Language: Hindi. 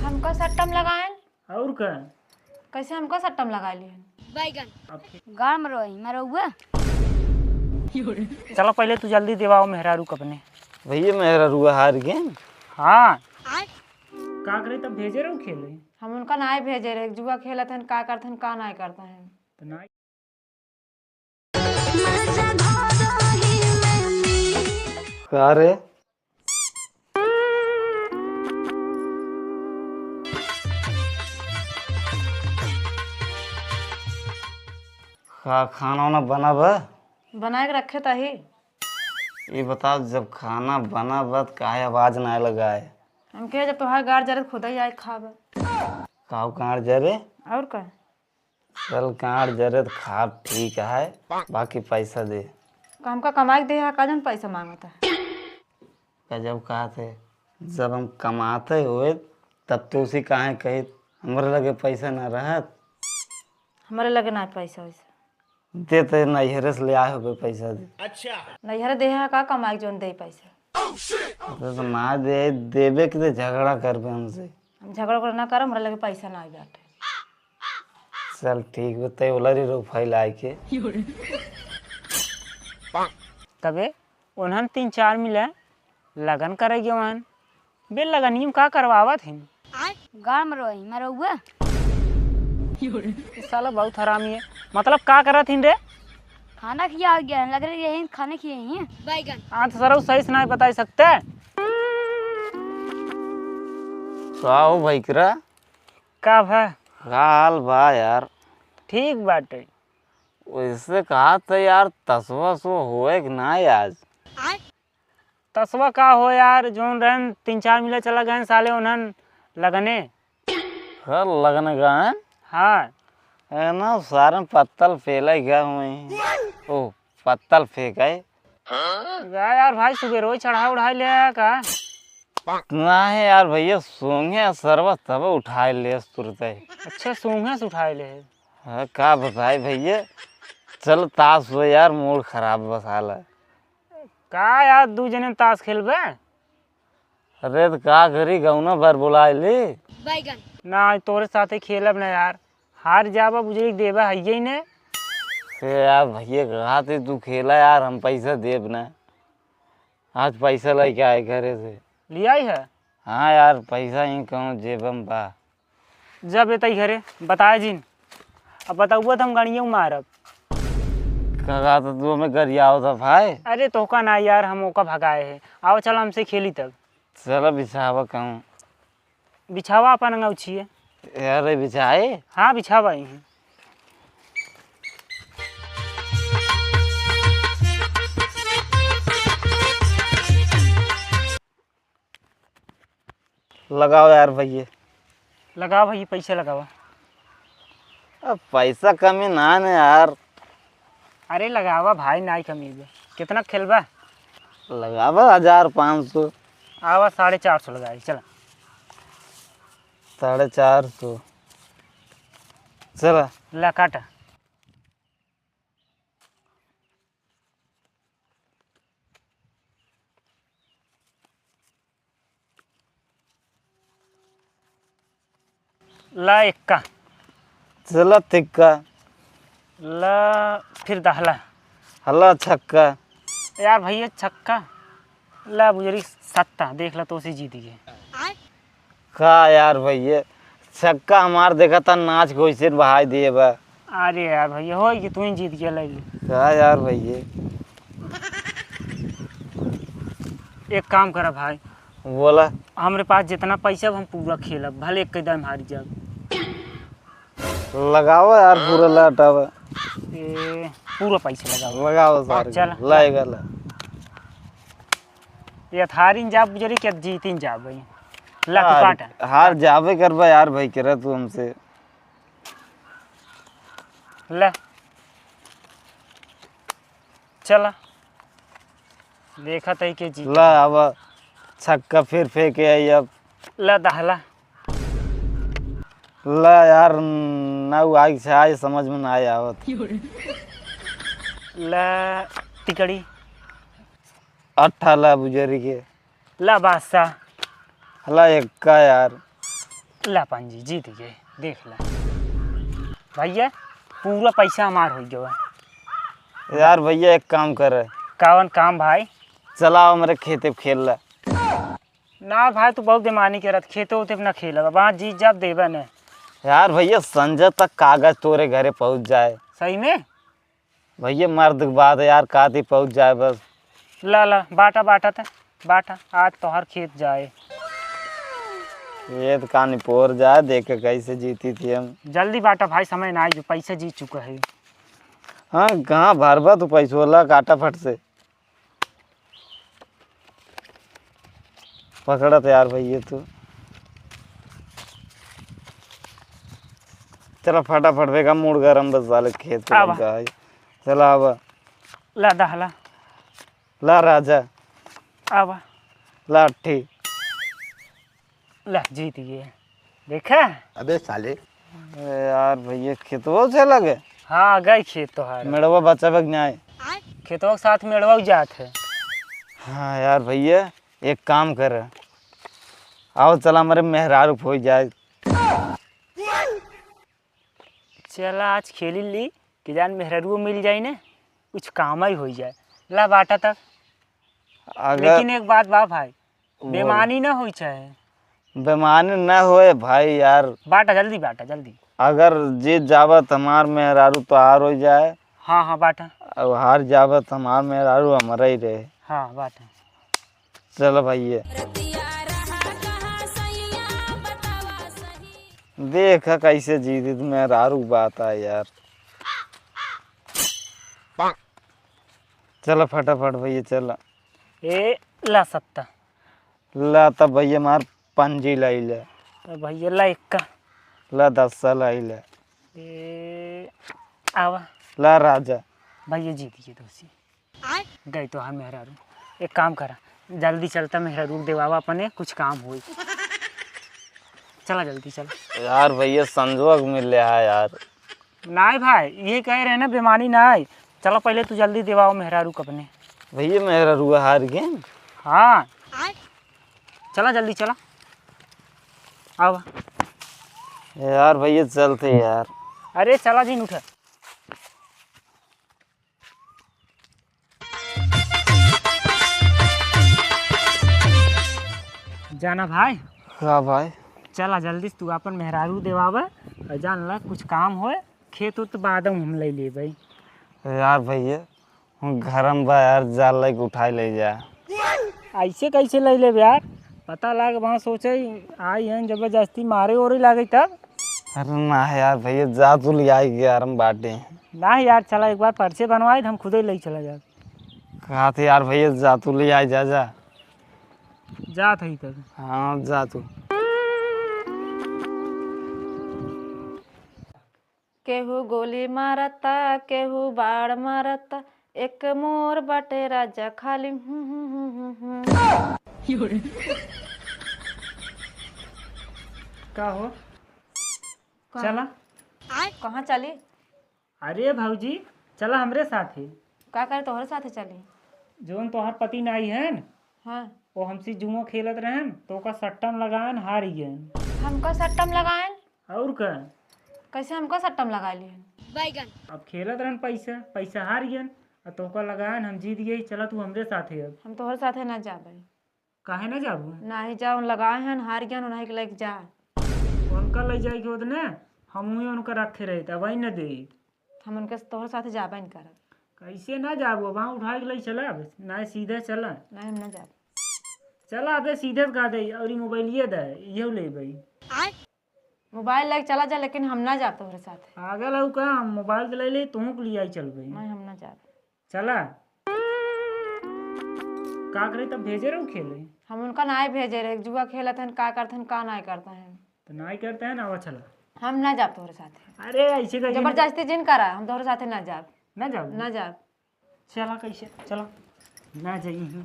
हमका सट्टम लगाए और का कैसे हमका सट्टम लगा लिए बैगन गाड़ मरवाई मरौआ। चलो पहले तू जल्दी दिवाओ मेहरारू अपने। भैया मेरा रुआ हार गए। हाँ का करे तब भेजे रहो खेले। हम उनका नाय भेजे रहे जुआ खेलत हन का करथन का नाय करता है तो ना का रे खाना वाना बना बा? बना के रखे तही। ये बताओ जब खाना बना बत काहे आवाज ना लगाए? हम कहे जब तोहार गाड़ जरत खुदा ही आए खाब काव कांड जरे और का चल कांड जरे तो खा ठीक है, बाकी पैसा दे। हमका कमाई दे का जन पैसा मांगता है। जब कहा थे जब हम कमाते हुए तब तो उसी काहे कही हमारे लगे पैसा ना रहत। हमारे लगे ना पैसा वैसा देते नैहरे से ले आए हो पैसा दे। अच्छा नैहर दे का कमाई जोन दे पैसा तो ना दे देवे के झगड़ा करबे हमसे। हम झगड़ा ना करम हमरा लगे पैसा ना बाटे। चल ठीक बताए ओलरी रो फाइल आए के तबे उन्हन 3-4 मिले लगन करेगी वहन बे लगनियम का करवावत हिन। गाड़ मरवाई मरौआ। इस साला बहुत हरामी है। मतलब का करत हिन रे? खाना खिया गया लग रही है खाने खिए हैं बैगन। हाँ तो सर सही से नहीं बता सकते। आओ भैकरा का भा का हाल बा यार? ठीक बाटे। वैसे कहा था यार तसवा सो होए कि ना आज? तसवा का हो यार जोन रहन 3-4 मिले चला गए साले उन्हन लगने। हर लगन गए हाँ है ना सारे पत्तल फेले गए हुए। ओ पत्तल फेंके गया यार भाई सुबह रोज चढ़ा उड़ाई ले आया का। ना है यार भैया सोंगे सरवा तब उठाए ले तुरंत। अच्छा सूंघे से उठाए ले। हाँ का बताए भैया चल ताश हो यार मूड खराब बसाला। का यार 2 जने ताश खेलबे? अरे तो का करी गौना भर बुलाए ली बैगन ना तोरे साथे खेलब ना यार। हार जाबा बुझे देबा है ही ने। से यार भैया कहा थे तू खेला यार हम पैसा देब ना। आज पैसा लेके आए घरे से। लिया ही है? हाँ यार पैसा ही कहूँ जेबम बा। जब एतई घरे बताए जिन अब बताऊआ तो हम गणियों मारब। कहा तो तू हमें घर आओ था भाई। अरे तोका ना यार हम ओका भगाए है। आओ चल हमसे खेली तब। चलो बिछावा कहूँ बिछावा अपन अंगौछिए। यार बिछाए हाँ बिछावा ही है। लगाओ यार भैया। लगाओ भाई पैसे लगावा। अब पैसा कमी ना है यार। अरे लगावा भाई ना ही कमी बे। कितना खेलबा? लगावा 1500। आवा 450 लगाई चला। 450 चला ला काटा। ला 1 का चला तिक्का ला फिर दहला। हल्ला छक्का यार भैया छक्का ला बुजरी 7 देख ला तो उसी जीत गए। का यार भैया छक्का हमार देखा था नाच को इसे बहाई दिए बा। अरे यार भैया हो कि तू ही जीत गया ले ले। का यार भैया एक काम करा भाई बोला हमारे पास जितना पैसा हम पूरा खेलब भले एक कदम हार जाब। लगाओ यार पूरा लाटावा। पूरा पैसा लगाओ। लगाओ सारे चल लाएगा ला। ये थारिन जाब बुजरी के जीतिन जाब भाई। ला तू काटा। हार जावे करबा यार भाई करे तू हमसे। ला चला देखा तई के जीत। ला अब छक्का फिर फेंके आई अब। ला दहला ला यार ना आग से आए समझ में ना आया आवत। ला तिकड़ी 8 ला बुजरी के ला बादशाह हला 1 का यार ला पांजी जीत गए, देख ला भैया पूरा पैसा हमार हो गया। यार भैया एक काम कर, कावन काम भाई? चला मेरे खेते पे खेल ला। ना भाई तू बहुत बेमानी करत, खेते उते ना खेल वहाँ जीत जब देवे ने। यार भैया संजय तक कागज तोरे घरे पहुंच जाए। सही में भैया मर्द की बात है यार, काती पहुंच जाए बस। ला ला बाटा बाटा था बाटा, आज तोहर खेत जाए। ये तो कहानी पोर जाए, देखे कैसे जीती थी हम। जल्दी बाटा भाई, समय ना आई, पैसा जीत चुका है। हाँ कहाँ भरबा तू पैसों ला काटा फट से। पकड़ा तो यार भैया तू। चला फटाफट बेगा मूड गरम बस वाले खेत पे लग गया है। चला अब ला दहला ला राजा, आवा ला ठीक। ला जीत गए, देखा? अबे साले यार भैया खेतों से लगे। हाँ गए खेत तोहार, मेड़वा बच्चा बग जाए। खेतों के साथ मेड़वा जात है। हाँ यार भैया एक काम कर, आओ चला हमारे मेहरारू हो जाए। चला आज खेली ली कि जान मेहरुआ मिल जाए ना, कुछ काम ही हो जाए। ला बाटा तक। अगर लेकिन एक बात बा भाई, बेमानी ना हो चाहे। बेमानी न होए भाई यार। बाटा जल्दी बाटा जल्दी। अगर जीत जावत हमार मेहरारू तो हार हो जाए, हाँ हाँ बाटा। और हार जावत हमार मेहरारू हमारा ही रहे। हाँ बाटा। चलो भैया देखा कैसे जीती तू, मेहरारू बात है यार। चलो फटाफट भैया चला। ए ला सत्ता। ला तब भैया मार पंजी लाई ले। तो भैया ला इक्का। ला 10 लाई ले। ए आवा। ला राजा। भैया जीत गए दोषी, गए तो हम मेहरारू। एक काम करा, जल्दी चलता मेहरारू देवावा अपने, कुछ काम हो। चला जल्दी चला। यार भैया संजोग मिल रहा है यार। नाई भाई ये कह रहे हैं ना बेमानी नाई। चलो पहले तू जल्दी देवाओ मेहरारू को अपने। भैया मेहरारू हार गए। हाँ चला जल्दी चला। आवा। यार भैया चलते यार। अरे चला जी उठा। जाना भाई। हाँ भाई चला जल्दी से तू अपन मेहरारू देवावा और जान ला कुछ काम होए, खेत उत बाद हम ले ले भाई। यार भैया घर में बा यार, जाल लेके उठाई ले जा। ऐसे कैसे ले ले यार, पता लग वहाँ सोचे आई हैं जबरदस्ती मारे और लागे तब। अरे ना यार भैया जा तू ले आई यार, हम बांटे। ना यार चला एक बार पर्चे बनवाए हम खुद ही ले चला जा। कहा थे यार भैया जा तू ले आई, जा जा जा थी तब। हाँ जा तू। केहू गोली मारता केहू बाढ़ मारता, एक मोर बाटे राजा खाली का हो चला। कहाँ चली? अरे भाऊजी चला हमरे साथ है। का करे तोहरे साथे चली? जोन तोहर पति नाई है न, हाँ वो हमसे जुआ खेलत रहन तो का सट्टम लगान हार गए। हमको सट्टम लगाएन? और का कैसे हमको सट्टम लगा लिए? अब खेलत रहन पैसा पैसा हार गए और तो का लगान हम जीत गए। चला तू हमरे साथ है। अब हम तोहरे साथे ना जाबे। काहे ना जाबू? ना ही जाओ लगाए हैं हार गया नहीं के लेके जा। उनका ले जाए के होत ना, हम ही उनका रखे रहे तब वही न दे। हम उनके तोहरे साथे जाबे नहीं करब। कैसे ना जाबू? वहाँ उठा के ले चला, ना सीधे चला। नहीं हम ना जाब। चला अबे सीधे का दे और मोबाइलिए दे ये ले भाई। मोबाइल लेके चला जा, लेकिन हम ना जाब तोहरे साथे। आगे लो का मोबाइल ले ले तू के लिए आई चल भाई। नहीं हम ना जाब। चला का करे तब भेजे रहो खेले। हम उनका ना भेजे रहे, जुआ खेलत हन का करत हन का नहीं करते हैं। तो नहीं करते हैं ना वो। चला हम ना जाब तोहरे साथे। अरे ऐसे कैसे जबरदस्ती जिन करा हम तोहरे साथे ना जाब। ना जाओ ना जाब। चला कैसे चला ना जाइए।